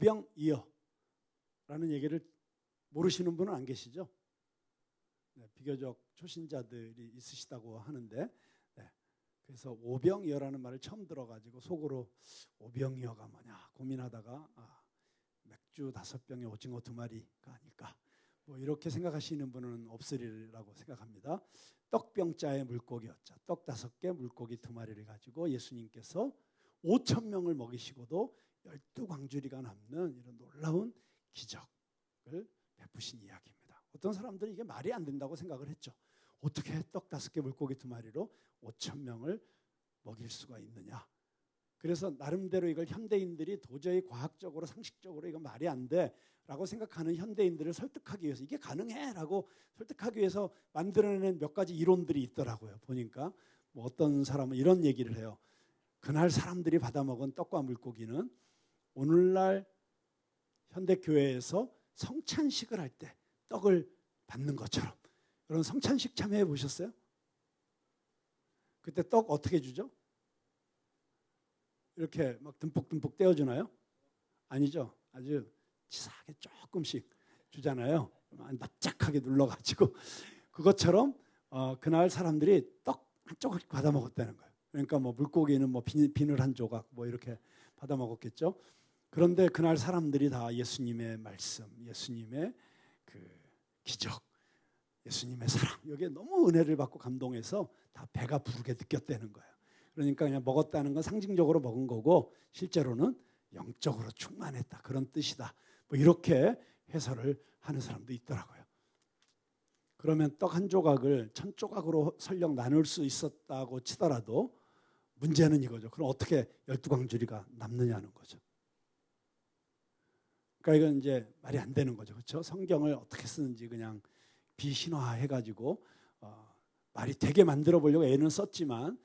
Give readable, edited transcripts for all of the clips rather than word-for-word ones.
오병이어라는 얘기를 모르시는 분은 안 계시죠? 네, 비교적 초신자들이 있으시다고 하는데, 네, 그래서 오병이어라는 말을 처음 들어가지고 속으로 오병이어가 뭐냐 고민하다가 맥주 5병에 오징어 2마리가 아닐까, 뭐 이렇게 생각하시는 분은 없으리라고 생각합니다. 떡병자에 물고기였죠. 떡 5개, 물고기 2마리를 가지고 예수님께서 5,000명을 먹이시고도 12광주리가 남는 이런 놀라운 기적을 베푸신 이야기입니다. 어떤 사람들은 이게 말이 안 된다고 생각을 했죠. 어떻게 떡 5개, 물고기 2마리로 5,000명을 먹일 수가 있느냐. 그래서 나름대로 이걸 현대인들이 도저히 과학적으로 상식적으로 이건 말이 안 돼라고 생각하는 현대인들을 설득하기 위해서 이게 가능해라고 설득하기 위해서 만들어낸 몇 가지 이론들이 있더라고요. 보니까 뭐 어떤 사람은 이런 얘기를 해요. 그날 사람들이 받아먹은 떡과 물고기는 오늘날 현대교회에서 성찬식을 할 때 떡을 받는 것처럼. 여러분 성찬식 참여해 보셨어요? 그때 떡 어떻게 주죠? 이렇게 막 듬뿍듬뿍 떼어주나요? 아니죠. 아주 치사하게 조금씩 주잖아요. 납작하게 눌러가지고 그것처럼 그날 사람들이 떡 한 조각 받아 먹었다는 거예요. 그러니까 뭐 물고기는 뭐 비늘 한 조각 뭐 이렇게 받아 먹었겠죠. 그런데 그날 사람들이 다 예수님의 말씀, 예수님의 그 기적, 예수님의 사랑 여기에 너무 은혜를 받고 감동해서 다 배가 부르게 느꼈다는 거예요. 그러니까 그냥 먹었다는 건 상징적으로 먹은 거고 실제로는 영적으로 충만했다 그런 뜻이다. 뭐 이렇게 해설을 하는 사람도 있더라고요. 그러면 떡 한 조각을 1,000조각으로 설령 나눌 수 있었다고 치더라도 문제는 이거죠. 그럼 어떻게 12광주리가 남느냐는 거죠. 그러니까 이건 이제 말이 안 되는 거죠. 그렇죠? 성경을 어떻게 쓰는지 그냥 비신화해가지고 말이 되게 만들어 보려고 애는 썼지만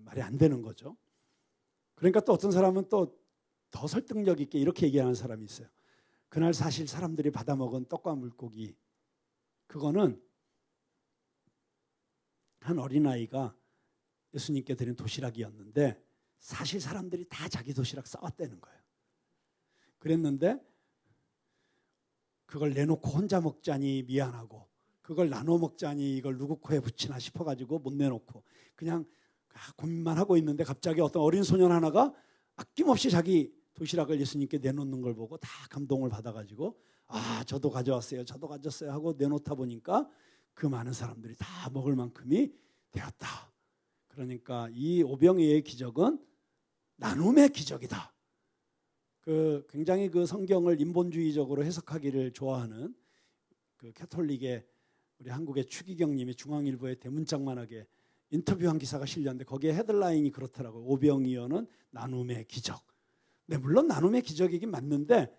말이 안 되는 거죠. 그러니까 또 어떤 사람은 또 더 설득력 있게 이렇게 얘기하는 사람이 있어요. 그날 사실 사람들이 받아먹은 떡과 물고기 그거는 한 어린아이가 예수님께 드린 도시락이었는데 사실 사람들이 다 자기 도시락 싸왔다는 거예요. 그랬는데 그걸 내놓고 혼자 먹자니 미안하고 그걸 나눠 먹자니 이걸 누구 코에 붙이나 싶어가지고 못 내놓고 그냥 고민만 하고 있는데 갑자기 어떤 어린 소년 하나가 아낌없이 자기 도시락을 예수님께 내놓는 걸 보고 다 감동을 받아가지고 저도 가져왔어요. 저도 가졌어요 하고 내놓다 보니까 그 많은 사람들이 다 먹을 만큼이 되었다. 그러니까 이 오병이어의 기적은 나눔의 기적이다. 굉장히 그 성경을 인본주의적으로 해석하기를 좋아하는 그 캐톨릭의 우리 한국의 추기경님이 중앙일보에 대문짝만하게 인터뷰한 기사가 실렸는데 거기에 헤드라인이 그렇더라고요. 오병이어는 나눔의 기적. 네, 물론 나눔의 기적이긴 맞는데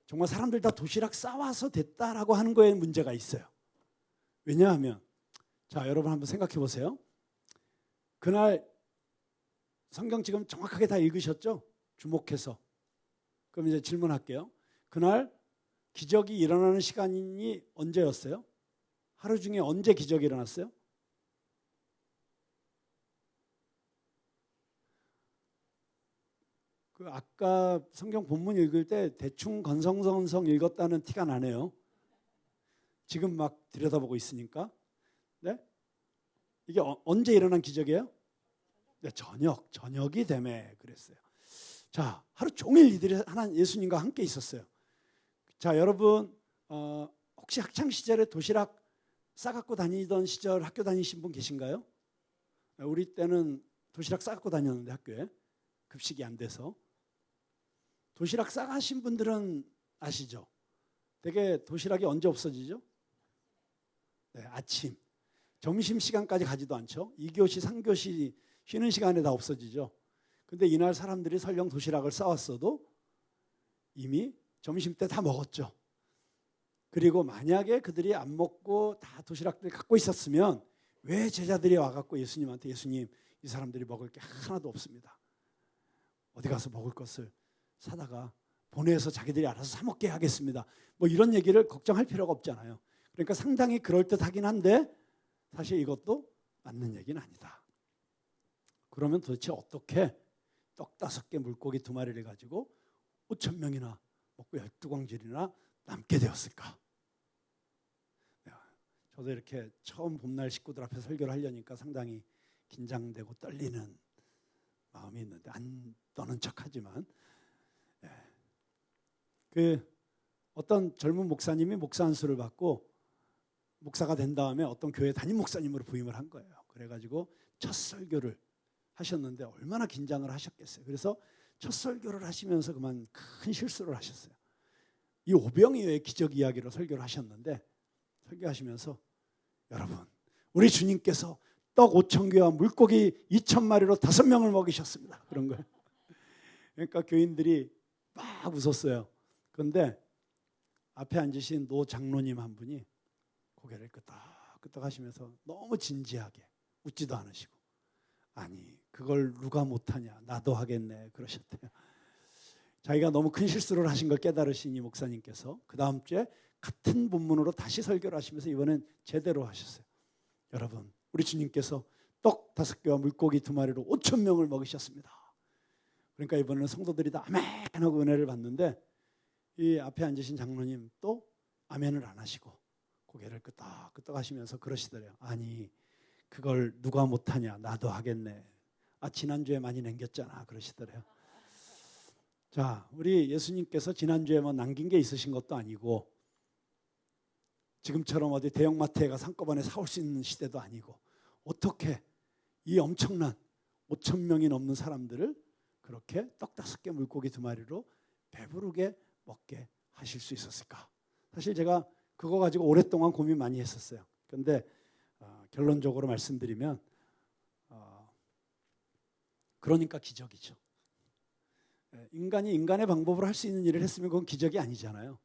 정말 사람들 다 도시락 싸와서 됐다라고 하는 거에 문제가 있어요. 왜냐하면 자 여러분 한번 생각해 보세요. 그날 성경 지금 정확하게 다 읽으셨죠? 주목해서. 그럼 이제 질문할게요. 그날 기적이 일어나는 시간이 언제였어요? 하루 중에 언제 기적이 일어났어요? 그 아까 성경 본문 읽을 때 대충 건성건성 읽었다는 티가 나네요. 지금 막 들여다보고 있으니까. 네? 이게 언제 일어난 기적이에요? 네, 저녁이 되매 그랬어요. 자, 하루 종일 이들이 예수님과 함께 있었어요. 자, 여러분 혹시 학창 시절에 도시락 싸갖고 다니던 시절 학교 다니신 분 계신가요? 우리 때는 도시락 싸갖고 다녔는데 학교에 급식이 안 돼서 도시락 싸가신 분들은 아시죠? 되게 도시락이 언제 없어지죠? 네, 아침. 점심시간까지 가지도 않죠. 2교시, 3교시 쉬는 시간에 다 없어지죠. 근데 이날 사람들이 설령 도시락을 싸왔어도 이미 점심때 다 먹었죠. 그리고 만약에 그들이 안 먹고 다 도시락들 갖고 있었으면 왜 제자들이 와갖고 예수님한테 예수님 이 사람들이 먹을 게 하나도 없습니다. 어디 가서 먹을 것을 사다가 보내서 자기들이 알아서 사 먹게 하겠습니다. 뭐 이런 얘기를 걱정할 필요가 없잖아요. 그러니까 상당히 그럴듯하긴 한데 사실 이것도 맞는 얘기는 아니다. 그러면 도대체 어떻게 떡 5개 물고기 2마리를 가지고 5,000명이나 먹고 12광질이나 남게 되었을까? 저도 이렇게 처음 봄날 식구들 앞에 설교를 하려니까 상당히 긴장되고 떨리는 마음이 있는데 안 떠는 척하지만 어떤 젊은 목사님이 목사 안수를 받고 목사가 된 다음에 어떤 교회 담임 목사님으로 부임을 한 거예요. 그래가지고 첫 설교를 하셨는데 얼마나 긴장을 하셨겠어요. 그래서 첫 설교를 하시면서 그만 큰 실수를 하셨어요. 이 오병이어의 기적 이야기로 설교를 하셨는데 설교하시면서 여러분 우리 주님께서 떡 5,000개와 물고기 2,000마리로 5명을 먹이셨습니다. 그런 거예요. 그러니까 교인들이 막 웃었어요. 그런데 앞에 앉으신 노 장로님 한 분이 고개를 끄덕끄덕 하시면서 너무 진지하게 웃지도 않으시고 아니 그걸 누가 못하냐 나도 하겠네 그러셨대요. 자기가 너무 큰 실수를 하신 걸 깨달으신 이 목사님께서 그 다음 주에 같은 본문으로 다시 설교를 하시면서 이번엔 제대로 하셨어요. 여러분 우리 주님께서 떡 5개와 물고기 2마리로 5,000명을 먹이셨습니다. 그러니까 이번에는 성도들이 다 아멘하고 은혜를 받는데 이 앞에 앉으신 장로님 또 아멘을 안 하시고 고개를 끄덕끄덕 하시면서 그러시더래요. 아니 그걸 누가 못하냐 나도 하겠네. 지난주에 많이 남겼잖아 그러시더래요. 자, 우리 예수님께서 지난주에 뭐 남긴 게 있으신 것도 아니고 지금처럼 어디 대형마트에 가서 한꺼번에 사올 수 있는 시대도 아니고 어떻게 이 엄청난 5,000명이 넘는 사람들을 그렇게 떡 5개 물고기 2마리로 배부르게 먹게 하실 수 있었을까? 사실 제가 그거 가지고 오랫동안 고민 많이 했었어요. 그런데 결론적으로 말씀드리면 그러니까 기적이죠. 인간이 인간의 방법으로 할 수 있는 일을 했으면 그건 기적이 아니잖아요.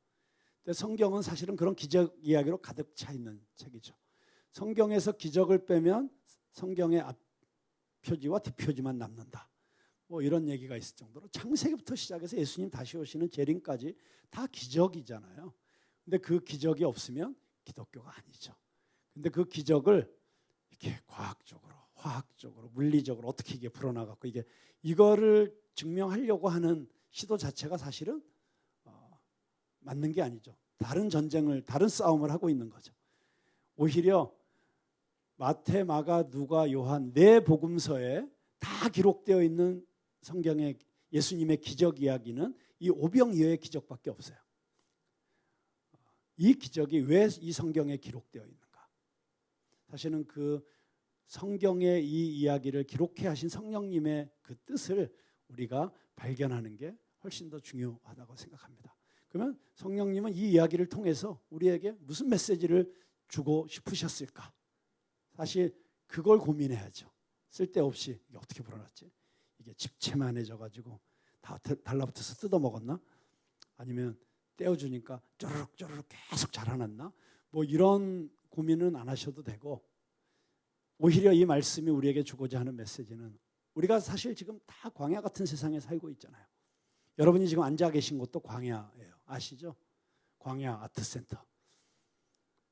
근데 성경은 사실은 그런 기적 이야기로 가득 차 있는 책이죠. 성경에서 기적을 빼면 성경의 앞표지와 뒷표지만 남는다. 뭐 이런 얘기가 있을 정도로 창세기부터 시작해서 예수님 다시 오시는 재림까지 다 기적이잖아요. 근데 그 기적이 없으면 기독교가 아니죠. 근데 그 기적을 이렇게 과학적으로, 화학적으로, 물리적으로 어떻게 이게 풀어나가고 이거를 증명하려고 하는 시도 자체가 사실은 맞는 게 아니죠. 다른 전쟁을, 다른 싸움을 하고 있는 거죠. 오히려 마태, 마가, 누가, 요한 네 복음서에 다 기록되어 있는 성경의 예수님의 기적 이야기는 이 오병이어의 기적밖에 없어요. 이 기적이 왜 이 성경에 기록되어 있는가? 사실은 그 성경의 이 이야기를 기록해 하신 성령님의 그 뜻을 우리가 발견하는 게 훨씬 더 중요하다고 생각합니다. 그러면 성령님은 이 이야기를 통해서 우리에게 무슨 메시지를 주고 싶으셨을까? 사실 그걸 고민해야죠. 쓸데없이 이게 어떻게 불어났지? 이게 집채만해져가지고 다 달라붙어서 뜯어먹었나? 아니면 떼어주니까 쪼르륵 계속 자라났나? 뭐 이런 고민은 안 하셔도 되고 오히려 이 말씀이 우리에게 주고자 하는 메시지는 우리가 사실 지금 다 광야 같은 세상에 살고 있잖아요. 여러분이 지금 앉아 계신 곳도 광야예요. 아시죠? 광야 아트센터.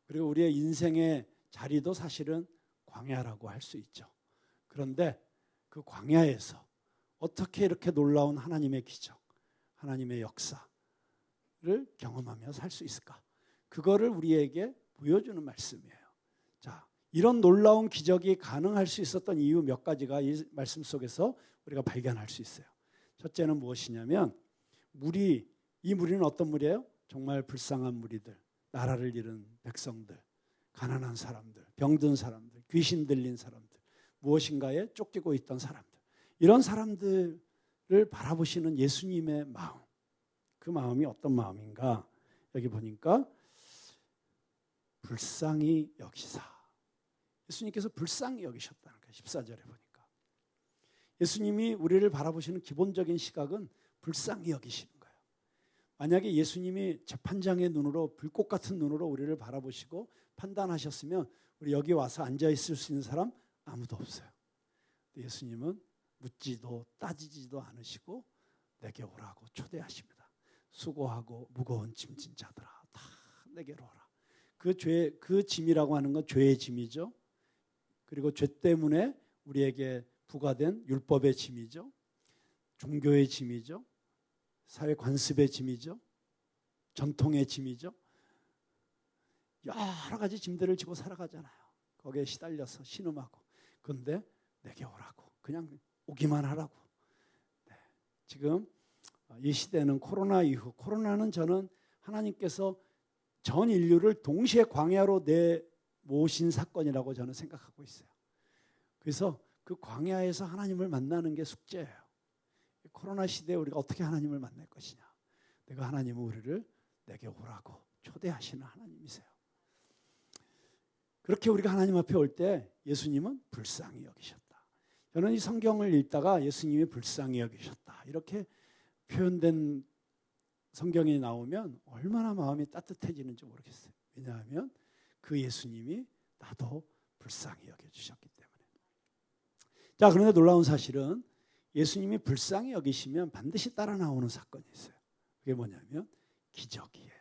그리고 우리의 인생의 자리도 사실은 광야라고 할 수 있죠. 그런데 그 광야에서 어떻게 이렇게 놀라운 하나님의 기적, 하나님의 역사를 경험하며 살 수 있을까? 그거를 우리에게 보여주는 말씀이에요. 자, 이런 놀라운 기적이 가능할 수 있었던 이유 몇 가지가 이 말씀 속에서 우리가 발견할 수 있어요. 첫째는 무엇이냐면 이 무리는 어떤 무리예요? 정말 불쌍한 무리들, 나라를 잃은 백성들, 가난한 사람들, 병든 사람들, 귀신 들린 사람들, 무엇인가에 쫓기고 있던 사람들, 이런 사람들을 바라보시는 예수님의 마음, 그 마음이 어떤 마음인가? 여기 보니까 불쌍히 여기사, 예수님께서 불쌍히 여기셨다는 거예요. 14절에 보니까 예수님이 우리를 바라보시는 기본적인 시각은 불쌍히 여기시는 거예요. 만약에 예수님이 재판장의 눈으로, 불꽃 같은 눈으로 우리를 바라보시고 판단하셨으면 우리 여기 와서 앉아 있을 수 있는 사람 아무도 없어요. 예수님은 묻지도 따지지도 않으시고 내게 오라고 초대하십니다. 수고하고 무거운 짐진 자들아 다 내게로 오라. 그 짐이라고 하는 건 죄의 짐이죠. 그리고 죄 때문에 우리에게 부과된 율법의 짐이죠. 종교의 짐이죠. 사회 관습의 짐이죠. 전통의 짐이죠. 여러 가지 짐들을 지고 살아가잖아요. 거기에 시달려서 신음하고. 그런데 내게 오라고. 그냥 오기만 하라고. 네. 지금 이 시대는 코로나 이후, 코로나는 저는 하나님께서 전 인류를 동시에 광야로 내모신 사건이라고 저는 생각하고 있어요. 그래서 그 광야에서 하나님을 만나는 게 숙제예요. 코로나 시대에 우리가 어떻게 하나님을 만날 것이냐. 내가 하나님은 우리를 내게 오라고 초대하시는 하나님이세요. 그렇게 우리가 하나님 앞에 올 때 예수님은 불쌍히 여기셨다. 저는 이 성경을 읽다가 예수님이 불쌍히 여기셨다 이렇게 표현된 성경이 나오면 얼마나 마음이 따뜻해지는지 모르겠어요. 왜냐하면 그 예수님이 나도 불쌍히 여겨주셨기 때문에. 자, 그런데 놀라운 사실은 예수님이 불쌍히 여기시면 반드시 따라 나오는 사건이 있어요. 그게 뭐냐면 기적이에요.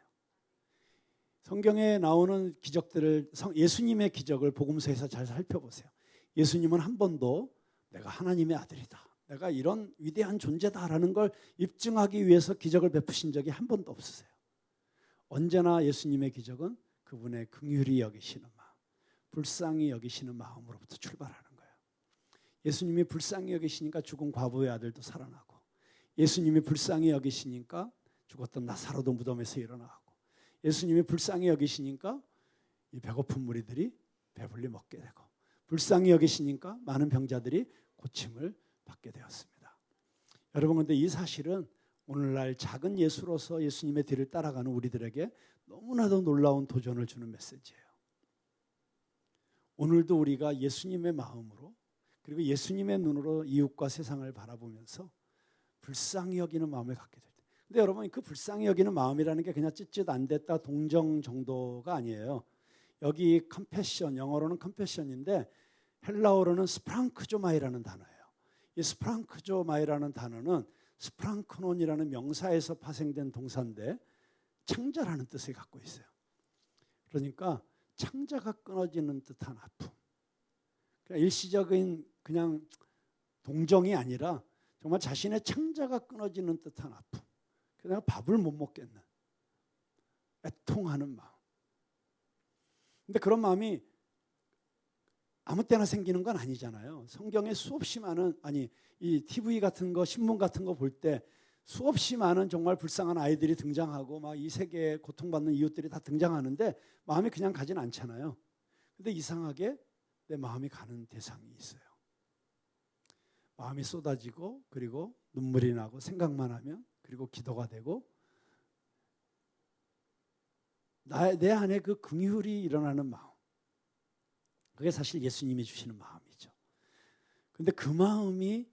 성경에 나오는 기적들을, 예수님의 기적을 복음서에서 잘 살펴보세요. 예수님은 한 번도 내가 하나님의 아들이다, 내가 이런 위대한 존재다라는 걸 입증하기 위해서 기적을 베푸신 적이 한 번도 없으세요. 언제나 예수님의 기적은 그분의 긍휼히 여기시는 마음, 불쌍히 여기시는 마음으로부터 출발하는 거예요. 예수님이 불쌍히 여기시니까 죽은 과부의 아들도 살아나고, 예수님이 불쌍히 여기시니까 죽었던 나사로도 무덤에서 일어나고, 예수님이 불쌍히 여기시니까 이 배고픈 무리들이 배불리 먹게 되고, 불쌍히 여기시니까 많은 병자들이 고침을 받게 되었습니다. 여러분, 그런데 이 사실은 오늘날 작은 예수로서 예수님의 뒤를 따라가는 우리들에게 너무나도 놀라운 도전을 주는 메시지예요. 오늘도 우리가 예수님의 마음으로, 그리고 예수님의 눈으로 이웃과 세상을 바라보면서 불쌍히 여기는 마음을 갖게 될 때, 근데 여러분, 그 불쌍히 여기는 마음이라는 게 그냥 찢찢 안 됐다 동정 정도가 아니에요. 여기 컴패션, 영어로는 컴패션인데 헬라어로는 스프랑크조마이라는 단어예요. 이 스프랑크조마이라는 단어는 스프랑크논이라는 명사에서 파생된 동사인데 창자라는 뜻을 갖고 있어요. 그러니까 창자가 끊어지는 듯한 아픔. 그러니까 일시적인 그냥 동정이 아니라 정말 자신의 창자가 끊어지는 듯한 아픔. 내가 밥을 못 먹겠는 애통하는 마음. 근데 그런 마음이 아무 때나 생기는 건 아니잖아요. 성경에 수없이 많은, 이 TV 같은 거, 신문 같은 거 볼 때 수없이 많은 정말 불쌍한 아이들이 등장하고 막 이 세계에 고통받는 이웃들이 다 등장하는데 마음이 그냥 가진 않잖아요. 근데 이상하게 내 마음이 가는 대상이 있어요. 마음이 쏟아지고, 그리고 눈물이 나고, 생각만 하면, 그리고 기도가 되고, 내 안에 그 긍휼이 일어나는 마음, 그게 사실 예수님이 주시는 마음이죠. 그런데 그 마음이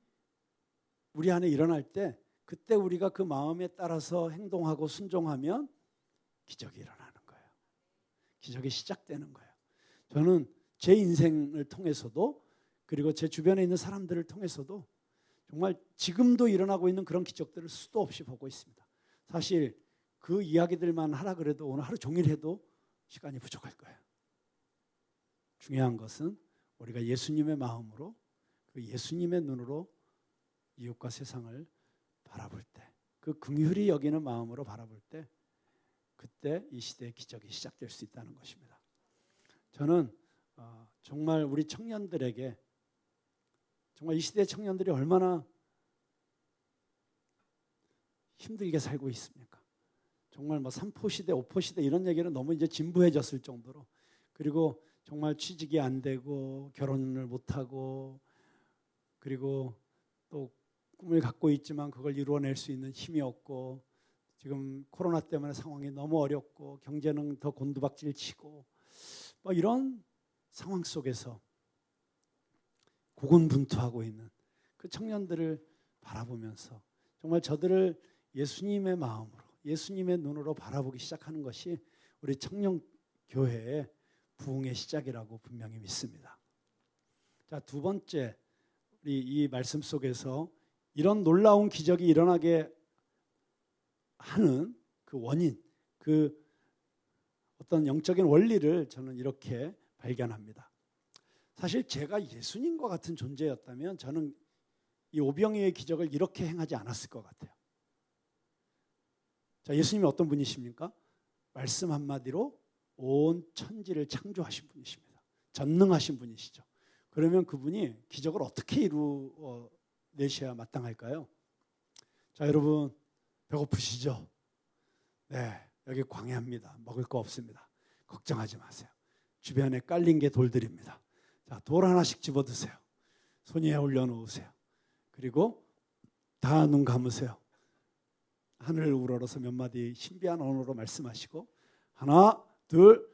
우리 안에 일어날 때, 그때 우리가 그 마음에 따라서 행동하고 순종하면 기적이 일어나는 거예요. 기적이 시작되는 거예요. 저는 제 인생을 통해서도, 그리고 제 주변에 있는 사람들을 통해서도 정말 지금도 일어나고 있는 그런 기적들을 수도 없이 보고 있습니다. 사실 그 이야기들만 하라 그래도 오늘 하루 종일 해도 시간이 부족할 거예요. 중요한 것은 우리가 예수님의 마음으로, 그 예수님의 눈으로 이웃과 세상을 바라볼 때, 그 긍휼히 여기는 마음으로 바라볼 때, 그때 이 시대의 기적이 시작될 수 있다는 것입니다. 저는 정말 우리 청년들에게, 정말 이 시대의 청년들이 얼마나 힘들게 살고 있습니까? 정말 뭐 3포 시대, 5포 시대 이런 얘기는 너무 이제 진부해졌을 정도로, 그리고 정말 취직이 안 되고 결혼을 못 하고, 그리고 또 꿈을 갖고 있지만 그걸 이루어낼 수 있는 힘이 없고, 지금 코로나 때문에 상황이 너무 어렵고 경제는 더 곤두박질 치고, 뭐 이런 상황 속에서 고군분투하고 있는 그 청년들을 바라보면서 정말 저들을 예수님의 마음으로, 예수님의 눈으로 바라보기 시작하는 것이 우리 청년교회의 부흥의 시작이라고 분명히 믿습니다. 자, 두 번째, 우리 이 말씀 속에서 이런 놀라운 기적이 일어나게 하는 그 원인, 그 어떤 영적인 원리를 저는 이렇게 발견합니다. 사실 제가 예수님과 같은 존재였다면 저는 이 오병이의 기적을 이렇게 행하지 않았을 것 같아요. 자, 예수님이 어떤 분이십니까? 말씀 한마디로 온 천지를 창조하신 분이십니다. 전능하신 분이시죠. 그러면 그분이 기적을 어떻게 이루어내셔야 마땅할까요? 자, 여러분 배고프시죠? 네, 여기 광야입니다. 먹을 거 없습니다. 걱정하지 마세요. 주변에 깔린 게 돌들입니다. 자, 돌 하나씩 집어 드세요. 손 위에 올려놓으세요. 그리고 다 눈 감으세요. 하늘을 우러러서 몇 마디 신비한 언어로 말씀하시고 하나, 둘,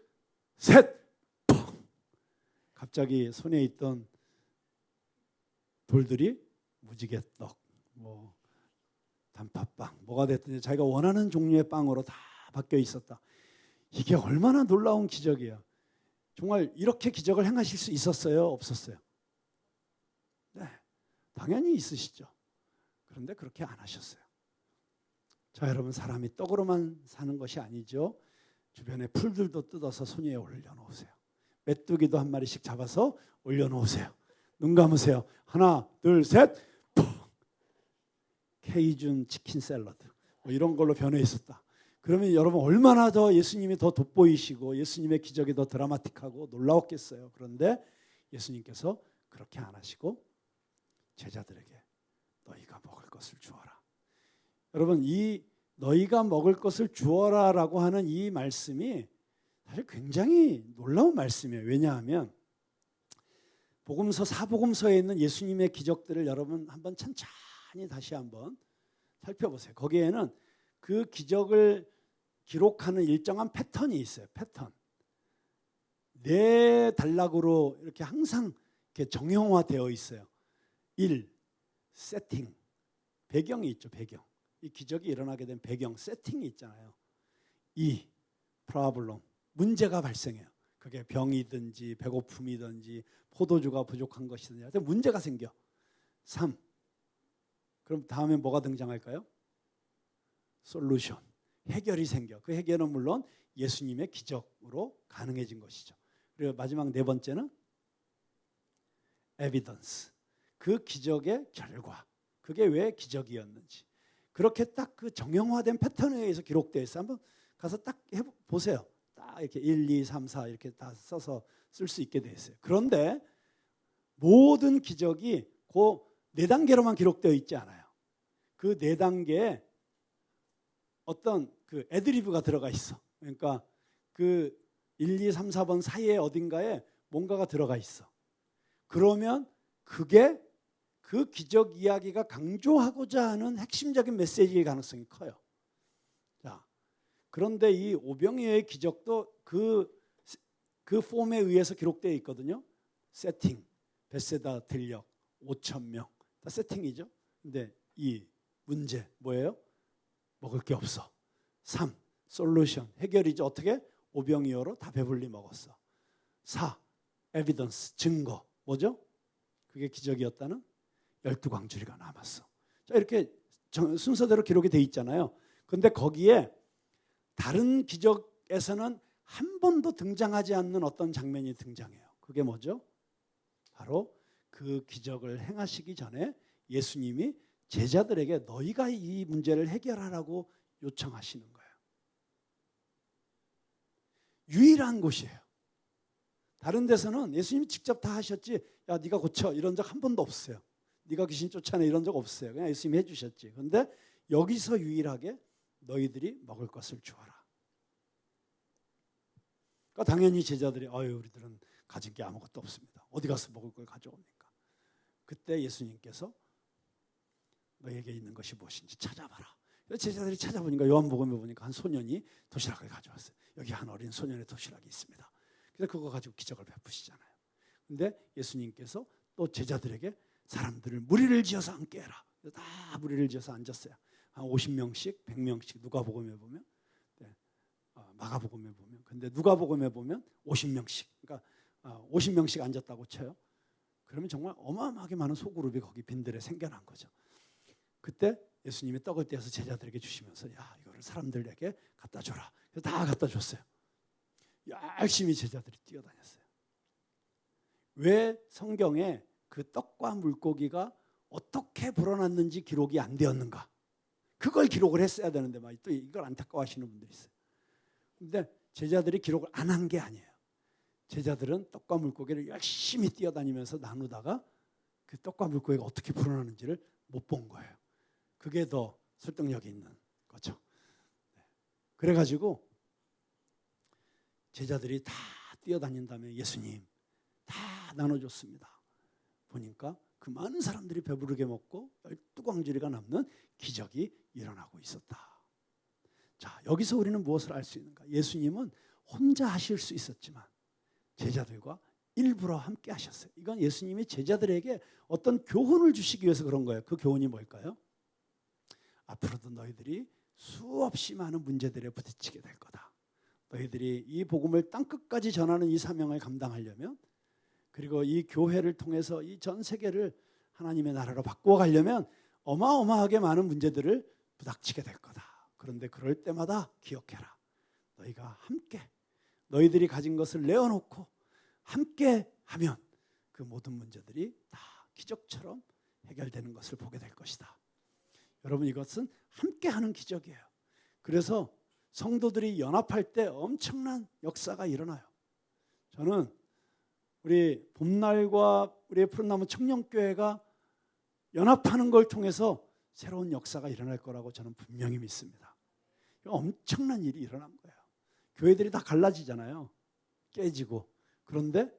셋! 펑! 갑자기 손에 있던 돌들이 무지개떡, 단팥빵, 뭐가 됐든지 자기가 원하는 종류의 빵으로 다 바뀌어 있었다. 이게 얼마나 놀라운 기적이에요. 정말 이렇게 기적을 행하실 수 있었어요? 없었어요? 네, 당연히 있으시죠. 그런데 그렇게 안 하셨어요. 자, 여러분, 사람이 떡으로만 사는 것이 아니죠. 주변에 풀들도 뜯어서 손 위에 올려놓으세요. 메뚜기도 한 마리씩 잡아서 올려놓으세요. 눈 감으세요. 하나, 둘, 셋. 퐁! 케이준 치킨 샐러드 이런 걸로 변해 있었다. 그러면 여러분 얼마나 더 예수님이 더 돋보이시고 예수님의 기적이 더 드라마틱하고 놀라웠겠어요. 그런데 예수님께서 그렇게 안 하시고 제자들에게 너희가 먹을 것을 주어라. 여러분, 이 너희가 먹을 것을 주어라라고 하는 이 말씀이 사실 굉장히 놀라운 말씀이에요. 왜냐하면 복음서, 사복음서에 있는 예수님의 기적들을 여러분 한번 천천히 다시 한번 살펴보세요. 거기에는 그 기적을 기록하는 일정한 패턴이 있어요. 패턴. 네 단락으로 이렇게 항상 이렇게 정형화되어 있어요. 1. 세팅. 배경이 있죠. 배경. 이 기적이 일어나게 된 배경, 세팅이 있잖아요. 2. 프로블럼. 문제가 발생해요. 그게 병이든지 배고픔이든지 포도주가 부족한 것이든지 하여튼 문제가 생겨. 3. 그럼 다음에 뭐가 등장할까요? 솔루션. 해결이 생겨. 그 해결은 물론 예수님의 기적으로 가능해진 것이죠. 그리고 마지막 네 번째는 에비던스. 그 기적의 결과. 그게 왜 기적이었는지. 그렇게 딱 그 정형화된 패턴에 의해서 기록되어 있어요. 한번 가서 딱 보세요. 딱 이렇게 1, 2, 3, 4 이렇게 다 써서 쓸 수 있게 되어 있어요. 그런데 모든 기적이 그 네 단계로만 기록되어 있지 않아요. 그 네 단계에 어떤 그 애드리브가 들어가 있어. 그러니까 그 1, 2, 3, 4번 사이에 어딘가에 뭔가가 들어가 있어. 그러면 그게 그 기적 이야기가 강조하고자 하는 핵심적인 메시지의 가능성이 커요. 자, 그런데 이 오병이어의 기적도 그 폼에 의해서 기록되어 있거든요. 세팅, 벳세다 들녘, 5,000명. 다 세팅이죠. 근데 이 문제 뭐예요? 먹을 게 없어. 3. 솔루션. 해결이죠. 어떻게? 오병이어로 다 배불리 먹었어. 4. 에비던스. 증거. 뭐죠? 그게 기적이었다는 12광주리가 남았어. 자, 이렇게 순서대로 기록이 돼 있잖아요. 그런데 거기에 다른 기적에서는 한 번도 등장하지 않는 어떤 장면이 등장해요. 그게 뭐죠? 바로 그 기적을 행하시기 전에 예수님이 제자들에게 너희가 이 문제를 해결하라고 요청하시는 거예요. 유일한 곳이에요. 다른 데서는 예수님이 직접 다 하셨지, 야 네가 고쳐 이런 적 한 번도 없어요. 네가 귀신 쫓아내 이런 적 없어요. 그냥 예수님이 해주셨지. 그런데 여기서 유일하게 너희들이 먹을 것을 주어라. 그러니까 당연히 제자들이 우리들은 가진 게 아무것도 없습니다. 어디 가서 먹을 걸 가져옵니까? 그때 예수님께서 너에게 있는 것이 무엇인지 찾아봐라. 제자들이 찾아보니까 요한복음에 보니까 한 소년이 도시락을 가져왔어요. 여기 한 어린 소년의 도시락이 있습니다. 그래서 그거 가지고 기적을 베푸시잖아요. 그런데 예수님께서 또 제자들에게 사람들을 무리를 지어서 앉게 해라. 다 무리를 지어서 앉았어요. 한 50명씩, 100명씩 누가복음에 보면, 마가복음에 보면, 근데 누가복음에 보면 50명씩, 그러니까 50명씩 앉았다고 쳐요. 그러면 정말 어마어마하게 많은 소그룹이 거기 빈들에 생겨난 거죠. 그때 예수님이 떡을 떼어서 제자들에게 주시면서 야 이거를 사람들에게 갖다 줘라. 그래서 다 갖다 줬어요. 열심히 제자들이 뛰어다녔어요. 왜 성경에 그 떡과 물고기가 어떻게 불어났는지 기록이 안 되었는가? 그걸 기록을 했어야 되는데 막 또 이걸 안타까워하시는 분들이 있어요. 근데 제자들이 기록을 안 한 게 아니에요. 제자들은 떡과 물고기를 열심히 뛰어다니면서 나누다가 그 떡과 물고기가 어떻게 불어나는지를 못 본 거예요. 그게 더 설득력이 있는 거죠. 그래가지고 제자들이 다 뛰어다닌 다음에 예수님 다 나눠줬습니다. 보니까 그 많은 사람들이 배부르게 먹고 12광주리가 남는 기적이 일어나고 있었다. 자, 여기서 우리는 무엇을 알 수 있는가? 예수님은 혼자 하실 수 있었지만 제자들과 일부러 함께 하셨어요. 이건 예수님이 제자들에게 어떤 교훈을 주시기 위해서 그런 거예요. 그 교훈이 뭘까요? 앞으로도 너희들이 수없이 많은 문제들에 부딪히게 될 거다. 너희들이 이 복음을 땅끝까지 전하는 이 사명을 감당하려면, 그리고 이 교회를 통해서 이 전 세계를 하나님의 나라로 바꾸어 가려면 어마어마하게 많은 문제들을 부닥치게 될 거다. 그런데 그럴 때마다 기억해라. 너희가 함께 너희들이 가진 것을 내어놓고 함께 하면 그 모든 문제들이 다 기적처럼 해결되는 것을 보게 될 것이다. 여러분, 이것은 함께하는 기적이에요. 그래서 성도들이 연합할 때 엄청난 역사가 일어나요. 저는 우리 봄날과 우리 푸른나무 청년교회가 연합하는 걸 통해서 새로운 역사가 일어날 거라고 저는 분명히 믿습니다. 엄청난 일이 일어난 거예요. 교회들이 다 갈라지잖아요. 깨지고. 그런데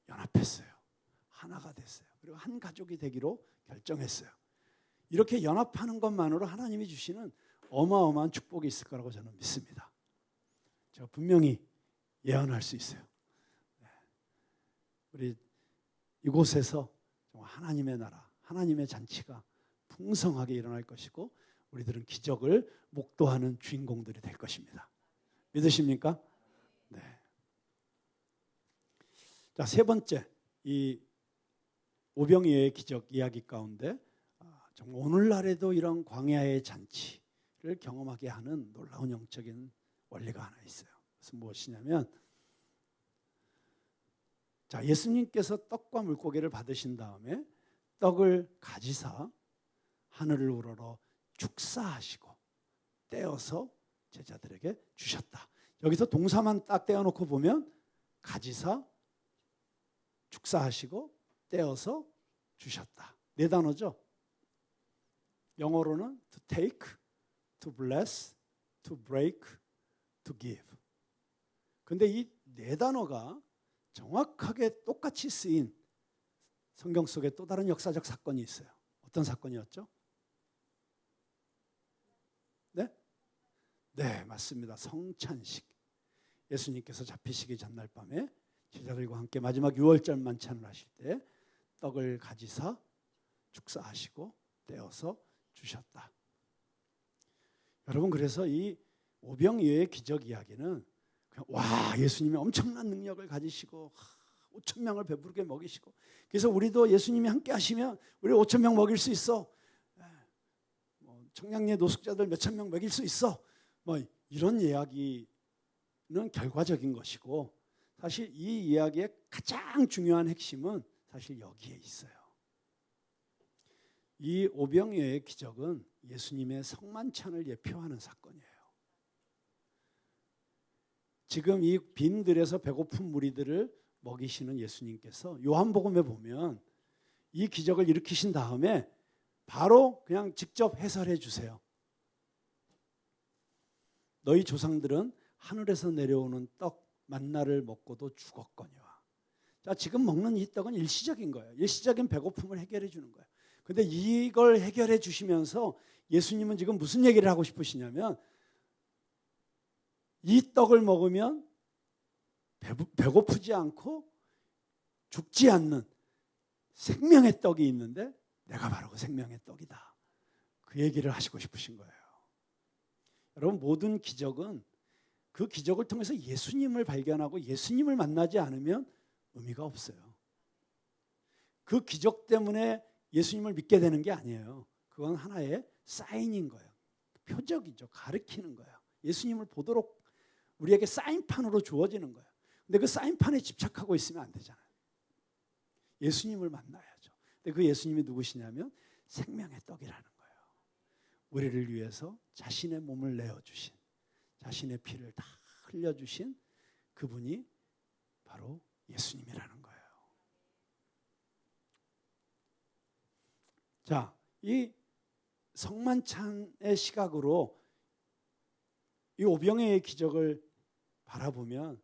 연합했어요. 하나가 됐어요. 그리고 한 가족이 되기로 결정했어요. 이렇게 연합하는 것만으로 하나님이 주시는 어마어마한 축복이 있을 거라고 저는 믿습니다. 제가 분명히 예언할 수 있어요. 우리 이곳에서 하나님의 나라, 하나님의 잔치가 풍성하게 일어날 것이고 우리들은 기적을 목도하는 주인공들이 될 것입니다. 믿으십니까? 네. 자, 세 번째, 이 오병이어의 기적 이야기 가운데 정말 오늘날에도 이런 광야의 잔치를 경험하게 하는 놀라운 영적인 원리가 하나 있어요. 그래서 무엇이냐면, 자, 예수님께서 떡과 물고기를 받으신 다음에 떡을 가지사 하늘을 우러러 축사하시고 떼어서 제자들에게 주셨다. 여기서 동사만 딱 떼어놓고 보면 가지사, 축사하시고 떼어서 주셨다. 네 단어죠. 영어로는 to take, to bless, to break, to give. 근데 이 네 단어가 정확하게 똑같이 쓰인 성경 속에 또 다른 역사적 사건이 있어요. 어떤 사건이었죠? 네? 네, 맞습니다. 성찬식. 예수님께서 잡히시기 전날 밤에 제자들과 함께 마지막 유월절 만찬을 하실 때 떡을 가지사 축사하시고 떼어서 주셨다. 여러분, 그래서 이 오병이어의 기적 이야기는 그냥 와, 예수님이 엄청난 능력을 가지시고 5천 명을 배부르게 먹이시고, 그래서 우리도 예수님이 함께 하시면 우리 5천 명 먹일 수 있어. 청량리의 노숙자들 몇천 명 먹일 수 있어. 뭐 이런 이야기는 결과적인 것이고, 사실 이 이야기의 가장 중요한 핵심은 사실 여기에 있어요. 이 오병이어의 기적은 예수님의 성만찬을 예표하는 사건이에요. 지금 이 빈들에서 배고픈 무리들을 먹이시는 예수님께서 요한복음에 보면 이 기적을 일으키신 다음에 바로 그냥 직접 해설해 주세요. 너희 조상들은 하늘에서 내려오는 떡 만나를 먹고도 죽었거니와. 자, 지금 먹는 이 떡은 일시적인 거예요. 일시적인 배고픔을 해결해 주는 거예요. 근데 이걸 해결해 주시면서 예수님은 지금 무슨 얘기를 하고 싶으시냐면, 이 떡을 먹으면 배고프지 않고 죽지 않는 생명의 떡이 있는데 내가 바로 그 생명의 떡이다. 그 얘기를 하시고 싶으신 거예요. 여러분, 모든 기적은 그 기적을 통해서 예수님을 발견하고 예수님을 만나지 않으면 의미가 없어요. 그 기적 때문에 예수님을 믿게 되는 게 아니에요. 그건 하나의 사인인 거예요. 표적이죠. 가르치는 거예요. 예수님을 보도록 우리에게 사인판으로 주어지는 거예요. 근데 그 사인판에 집착하고 있으면 안 되잖아요. 예수님을 만나야죠. 근데 그 예수님이 누구시냐면 생명의 떡이라는 거예요. 우리를 위해서 자신의 몸을 내어주신, 자신의 피를 다 흘려주신 그분이 바로 예수님이라는 거예요. 자, 이 성만찬의 시각으로 이 오병이어의 기적을 바라보면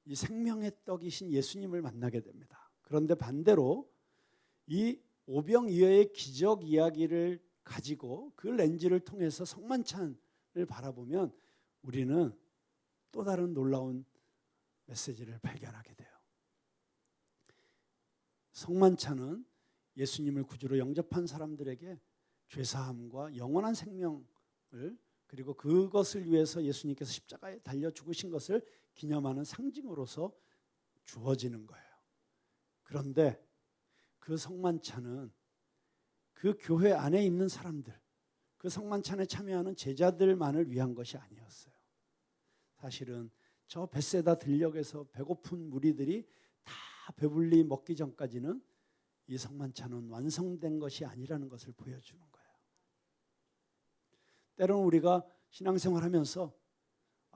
이 생명의 떡이신 예수님을 만나게 됩니다. 그런데 반대로 이 오병이어의 기적 이야기를 가지고 그 렌즈를 통해서 성만찬을 바라보면 우리는 또 다른 놀라운 메시지를 발견하게 돼요. 성만찬은 예수님을 구주로 영접한 사람들에게 죄사함과 영원한 생명을, 그리고 그것을 위해서 예수님께서 십자가에 달려 죽으신 것을 기념하는 상징으로서 주어지는 거예요. 그런데 그 성만찬은 그 교회 안에 있는 사람들, 그 성만찬에 참여하는 제자들만을 위한 것이 아니었어요. 사실은 저 벳세다 들녘에서 배고픈 무리들이 다 배불리 먹기 전까지는 이 성만찬은 완성된 것이 아니라는 것을 보여주는 거예요. 때로는 우리가 신앙생활하면서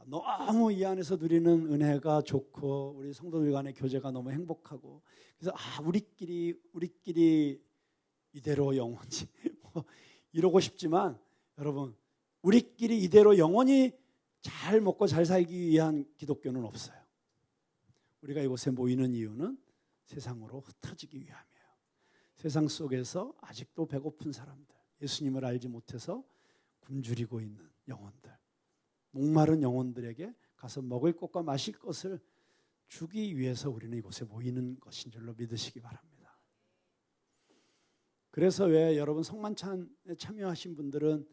너무 이 안에서 누리는 은혜가 좋고 우리 성도들 간의 교제가 너무 행복하고 그래서 우리끼리 이대로 영원히 이러고 싶지만 여러분, 우리끼리 이대로 영원히 잘 먹고 잘 살기 위한 기독교는 없어요. 우리가 이곳에 모이는 이유는 세상으로 흩어지기 위함이에요. 세상 속에서 아직도 배고픈 사람들, 예수님을 알지 못해서 굶주리고 있는 영혼들, 목마른 영혼들에게 가서 먹을 것과 마실 것을 주기 위해서 우리는 이곳에 모이는 것인 줄로 믿으시기 바랍니다. 그래서 왜 여러분 성만찬에 참여하신 분들은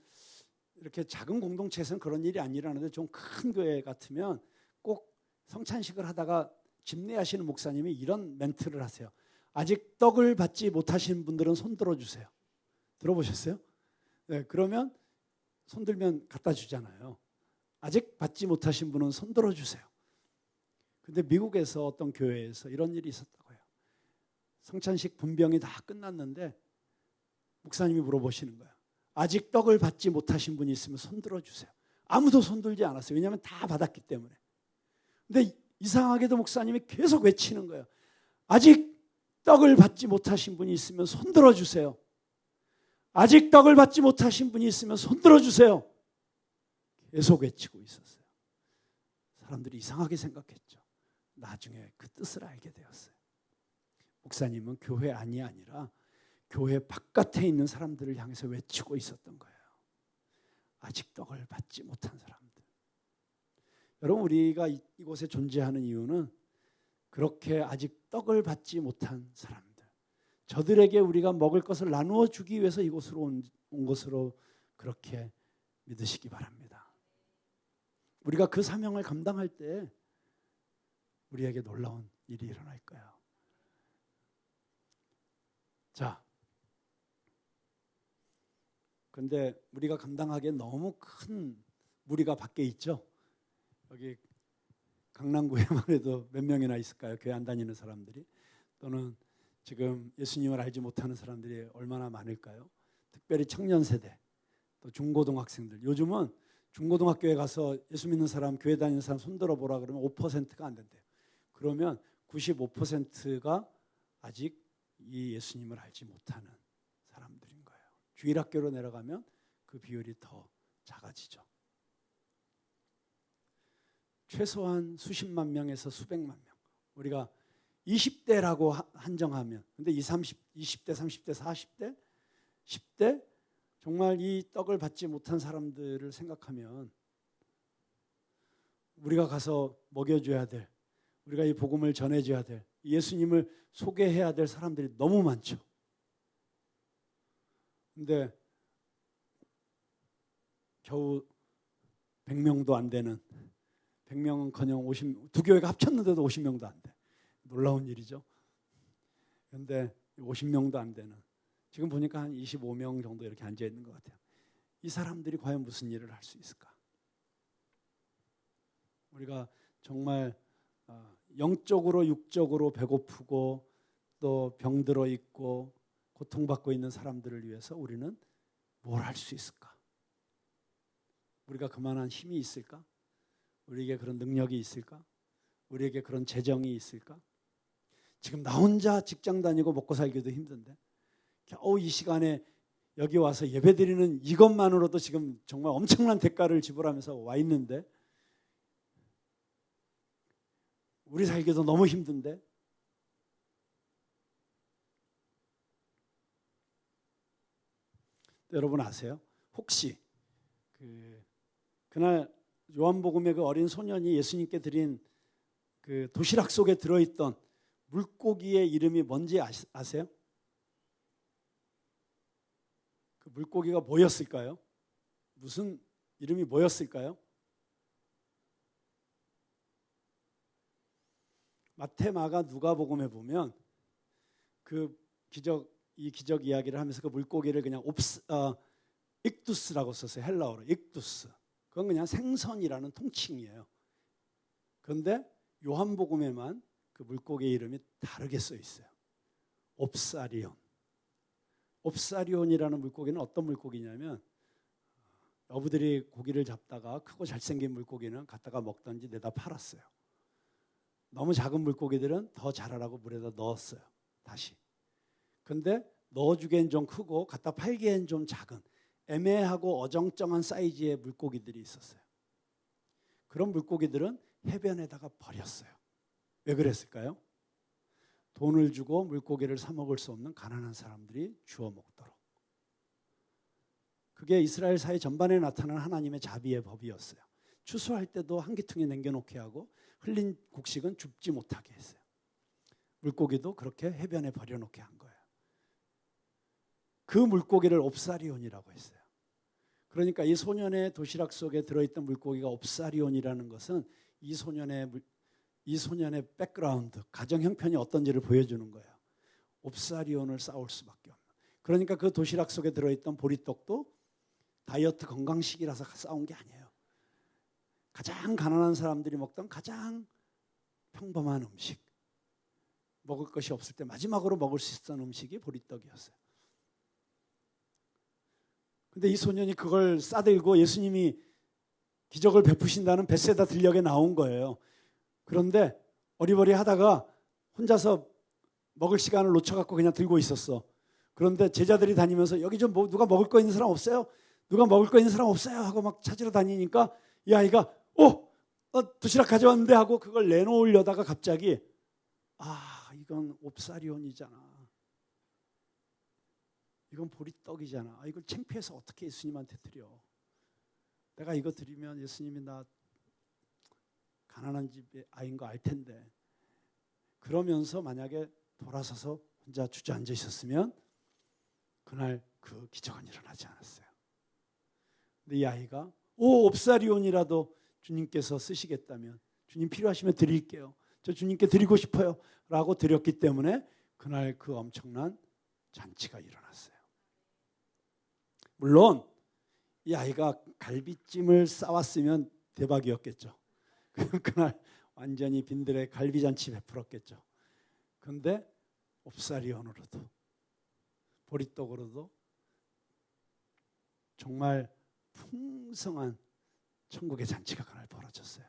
이렇게 작은 공동체에서는 그런 일이 안 일어나는데 좀 큰 교회 같으면 꼭 성찬식을 하다가 집례하시는 목사님이 이런 멘트를 하세요. 아직 떡을 받지 못하신 분들은 손 들어주세요. 들어보셨어요? 네, 그러면 손 들면 갖다 주잖아요. 아직 받지 못하신 분은 손 들어주세요. 근데 미국에서 어떤 교회에서 이런 일이 있었다고요. 성찬식 분병이 다 끝났는데 목사님이 물어보시는 거예요. 아직 떡을 받지 못하신 분이 있으면 손 들어주세요. 아무도 손 들지 않았어요. 왜냐하면 다 받았기 때문에. 근데 이상하게도 목사님이 계속 외치는 거예요. 아직 떡을 받지 못하신 분이 있으면 손 들어주세요. 아직 떡을 받지 못하신 분이 있으면 손 들어주세요. 계속 외치고 있었어요. 사람들이 이상하게 생각했죠. 나중에 그 뜻을 알게 되었어요. 목사님은 교회 안이 아니라 교회 바깥에 있는 사람들을 향해서 외치고 있었던 거예요. 아직 떡을 받지 못한 사람들. 여러분, 우리가 이곳에 존재하는 이유는 그렇게 아직 떡을 받지 못한 사람들, 저들에게 우리가 먹을 것을 나누어 주기 위해서 이곳으로 온 것으로 그렇게 믿으시기 바랍니다. 우리가 그 사명을 감당할 때 우리에게 놀라운 일이 일어날 거예요. 자, 그런데 우리가 감당하기에 너무 큰 무리가 밖에 있죠. 여기 강남구에만 해도 몇 명이나 있을까요? 교회 안 다니는 사람들이. 또는 지금 예수님을 알지 못하는 사람들이 얼마나 많을까요? 특별히 청년 세대, 또 중고등학생들. 요즘은 중고등학교에 가서 예수 믿는 사람, 교회 다니는 사람 손들어 보라 그러면 5%가 안 된대요. 그러면 95%가 아직 이 예수님을 알지 못하는 사람들인 거예요. 주일학교로 내려가면 그 비율이 더 작아지죠. 최소한 수십만 명에서 수백만 명. 우리가 20대라고 한정하면, 근데 20대, 30대, 40대, 10대 정말 이 떡을 받지 못한 사람들을 생각하면 우리가 가서 먹여줘야 될, 우리가 이 복음을 전해줘야 될, 예수님을 소개해야 될 사람들이 너무 많죠. 근데 겨우 100명도 안 되는, 100명은커녕 두 교회가 합쳤는데도 50명도 안 돼. 놀라운 일이죠. 그런데 50명도 안 되는, 지금 보니까 한 25명 정도 이렇게 앉아 있는 것 같아요. 이 사람들이 과연 무슨 일을 할 수 있을까? 우리가 정말 영적으로 육적으로 배고프고 또 병들어 있고 고통받고 있는 사람들을 위해서 우리는 뭘 할 수 있을까? 우리가 그만한 힘이 있을까? 우리에게 그런 능력이 있을까? 우리에게 그런 재정이 있을까? 지금 나 혼자 직장 다니고 먹고 살기도 힘든데 겨우 이 시간에 여기 와서 예배드리는 이것만으로도 지금 정말 엄청난 대가를 지불하면서 와 있는데 우리 살기도 너무 힘든데 여러분 아세요? 혹시 그날 요한복음의 그 어린 소년이 예수님께 드린 그 도시락 속에 들어있던 물고기의 이름이 뭔지 아세요? 그 물고기가 뭐였을까요? 무슨 이름이 뭐였을까요? 마태, 마가, 누가복음에 보면 이 기적 이야기를 하면서 그 물고기를 그냥 익두스라고 썼어요. 헬라어로 익두스. 그건 그냥 생선이라는 통칭이에요. 그런데 요한복음에만 그 물고기의 이름이 다르게 써 있어요. 옵사리온. 옵사리온이라는 물고기는 어떤 물고기냐면 어부들이 고기를 잡다가 크고 잘생긴 물고기는 갖다가 먹던지 내다 팔았어요. 너무 작은 물고기들은 더 자라라고 물에다 넣었어요. 다시. 근데 넣어주기엔 좀 크고 갖다 팔기엔 좀 작은 애매하고 어정쩡한 사이즈의 물고기들이 있었어요. 그런 물고기들은 해변에다가 버렸어요. 왜 그랬을까요? 돈을 주고 물고기를 사 먹을 수 없는 가난한 사람들이 주워 먹도록. 그게 이스라엘 사회 전반에 나타나는 하나님의 자비의 법이었어요. 추수할 때도 한 기퉁에 남겨놓게 하고 흘린 곡식은 줍지 못하게 했어요. 물고기도 그렇게 해변에 버려놓게 한 거예요. 그 물고기를 옵사리온이라고 했어요. 그러니까 이 소년의 도시락 속에 들어있던 물고기가 옵사리온이라는 것은 이 소년의 백그라운드, 가정 형편이 어떤지를 보여주는 거예요. 옵사리온을 쌓을 수밖에 없는. 그러니까 그 도시락 속에 들어있던 보리떡도 다이어트 건강식이라서 쌓은 게 아니에요. 가장 가난한 사람들이 먹던 가장 평범한 음식. 먹을 것이 없을 때 마지막으로 먹을 수 있었던 음식이 보리떡이었어요. 근데 이 소년이 그걸 싸들고 예수님이 기적을 베푸신다는 벳세다 들녘에 나온 거예요. 그런데 어리버리 하다가 혼자서 먹을 시간을 놓쳐갖고 그냥 들고 있었어. 그런데 제자들이 다니면서 여기 좀 누가 먹을 거 있는 사람 없어요? 누가 먹을 거 있는 사람 없어요? 하고 막 찾으러 다니니까 이 아이가 도시락 가져왔는데 하고 그걸 내놓으려다가 갑자기 이건 옵사리온이잖아. 이건 보리떡이잖아. 이걸 창피해서 어떻게 예수님한테 드려. 내가 이거 드리면 예수님이 나 가난한 집의 아이인 거 알 텐데. 그러면서 만약에 돌아서서 혼자 주저앉아 있었으면 그날 그 기적은 일어나지 않았어요. 근데 이 아이가 옵사리온이라도 주님께서 쓰시겠다면 주님 필요하시면 드릴게요. 저 주님께 드리고 싶어요. 라고 드렸기 때문에 그날 그 엄청난 잔치가 일어났어요. 물론 이 아이가 갈비찜을 싸왔으면 대박이었겠죠. 그날 완전히 빈들의 갈비잔치 베풀었겠죠. 그런데 옵사리온으로도 보리떡으로도 정말 풍성한 천국의 잔치가 그날 벌어졌어요.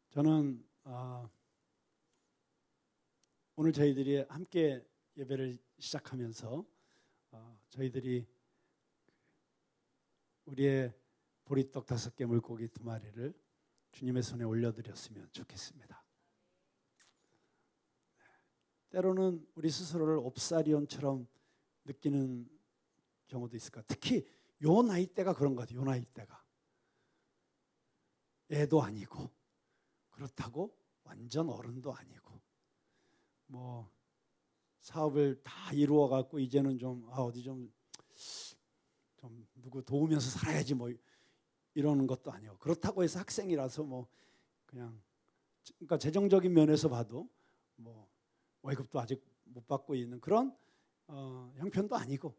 저는 오늘 저희들이 함께 예배를 시작하면서 저희들이 우리의 보리떡 5개 물고기 2마리를 주님의 손에 올려드렸으면 좋겠습니다. 때로는 우리 스스로를 옵사리온처럼 느끼는 경우도 있을 것 같아요. 특히 요 나이 때가 그런 것 같아요. 요 나이 때가 애도 아니고 그렇다고 완전 어른도 아니고 뭐 사업을 다 이루어 갖고 이제는 좀 어디 좀 누구 도우면서 살아야지 뭐 이러는 것도 아니고 그렇다고 해서 학생이라서 뭐 그냥 그러니까 재정적인 면에서 봐도 뭐 월급도 아직 못 받고 있는 그런 형편도 아니고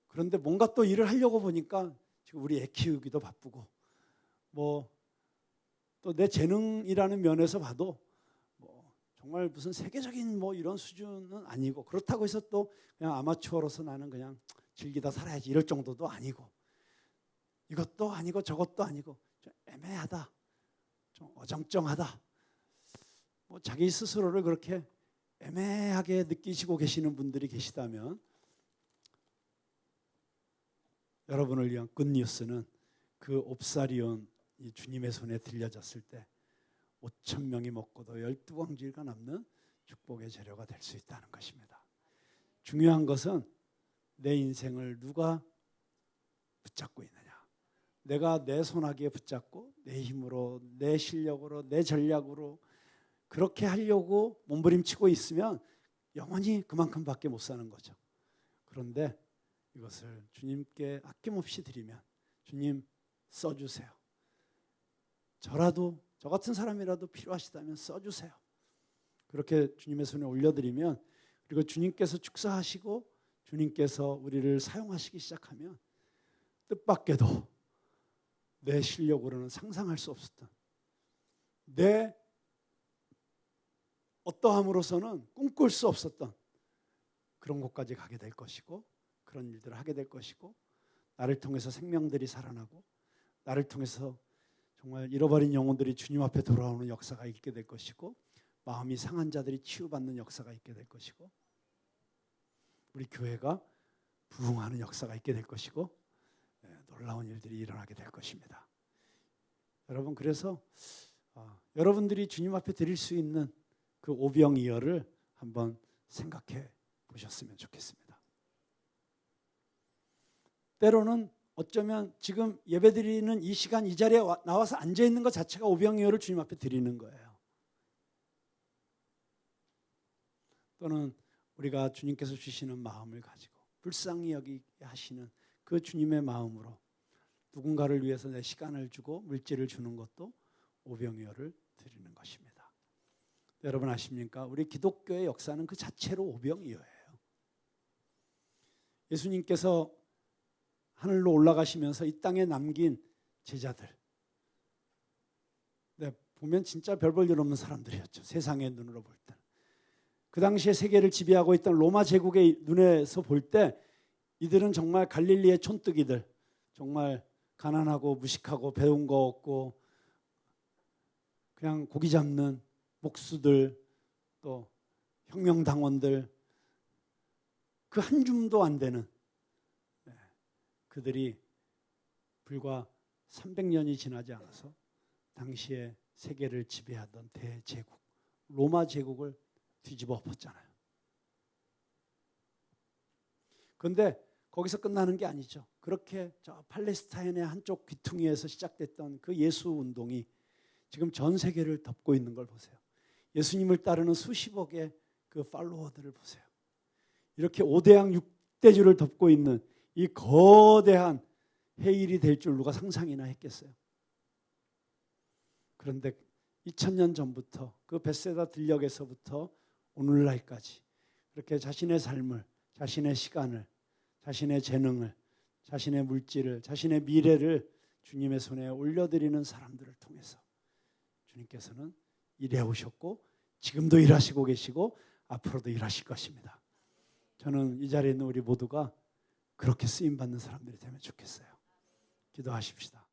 그런데 뭔가 또 일을 하려고 보니까 지금 우리 애 키우기도 바쁘고 뭐 또 내 재능이라는 면에서 봐도 뭐 정말 무슨 세계적인 뭐 이런 수준은 아니고, 그렇다고 해서 또 그냥 아마추어로서 나는 그냥 즐기다 살아야지 이럴 정도도 아니고, 이것도 아니고 저것도 아니고 좀 애매하다, 좀 어정쩡하다, 뭐 자기 스스로를 그렇게 애매하게 느끼시고 계시는 분들이 계시다면, 여러분을 위한 굿뉴스는 그 옵사리온 이 주님의 손에 들려졌을 때 5,000명이 먹고도 12광주리가 남는 축복의 재료가 될 수 있다는 것입니다. 중요한 것은 내 인생을 누가 붙잡고 있느냐. 내가 내 손아귀에 붙잡고 내 힘으로, 내 실력으로, 내 전략으로 그렇게 하려고 몸부림치고 있으면 영원히 그만큼밖에 못 사는 거죠. 그런데 이것을 주님께 아낌없이 드리면, 주님 써주세요. 저 같은 사람이라도 필요하시다면 써주세요. 그렇게 주님의 손에 올려드리면, 그리고 주님께서 축사하시고 주님께서 우리를 사용하시기 시작하면 뜻밖에도 내 실력으로는 상상할 수 없었던, 내 어떠함으로서는 꿈꿀 수 없었던 그런 곳까지 가게 될 것이고, 그런 일들을 하게 될 것이고, 나를 통해서 생명들이 살아나고, 나를 통해서 정말 잃어버린 영혼들이 주님 앞에 돌아오는 역사가 있게 될 것이고, 마음이 상한 자들이 치유받는 역사가 있게 될 것이고, 우리 교회가 부흥하는 역사가 있게 될 것이고, 놀라운 일들이 일어나게 될 것입니다. 여러분, 그래서 여러분들이 주님 앞에 드릴 수 있는 그 오병이어를 한번 생각해 보셨으면 좋겠습니다. 때로는 어쩌면 지금 예배드리는 이 시간 이 자리에 나와서 앉아있는 것 자체가 오병이어를 주님 앞에 드리는 거예요. 또는 우리가 주님께서 주시는 마음을 가지고 불쌍히 여기게 하시는 그 주님의 마음으로 누군가를 위해서 내 시간을 주고 물질을 주는 것도 오병이어를 드리는 것입니다. 여러분 아십니까? 우리 기독교의 역사는 그 자체로 오병이어예요. 예수님께서 하늘로 올라가시면서 이 땅에 남긴 제자들, 보면 진짜 별 볼 일 없는 사람들이었죠. 세상의 눈으로 볼 때. 그 당시에 세계를 지배하고 있던 로마 제국의 눈에서 볼 때 이들은 정말 갈릴리의 촌뜨기들, 정말 가난하고 무식하고 배운 거 없고 그냥 고기 잡는 목수들, 또 혁명당원들, 그 한 줌도 안 되는 그들이 불과 300년이 지나지 않아서 당시에 세계를 지배하던 대제국 로마 제국을 뒤집어 엎었잖아요. 그런데 거기서 끝나는 게 아니죠. 그렇게 저 팔레스타인의 한쪽 귀퉁이에서 시작됐던 그 예수 운동이 지금 전 세계를 덮고 있는 걸 보세요. 예수님을 따르는 수십억의 그 팔로워들을 보세요. 이렇게 5대양 6대주를 덮고 있는 이 거대한 해일이 될 줄 누가 상상이나 했겠어요. 그런데 2000년 전부터 그 벳세다 들녘에서부터 오늘날까지 그렇게 자신의 삶을, 자신의 시간을, 자신의 재능을, 자신의 물질을, 자신의 미래를 주님의 손에 올려드리는 사람들을 통해서 주님께서는 일해 오셨고 지금도 일하시고 계시고 앞으로도 일하실 것입니다. 저는 이 자리에 있는 우리 모두가 그렇게 쓰임받는 사람들이 되면 좋겠어요. 기도하십시다.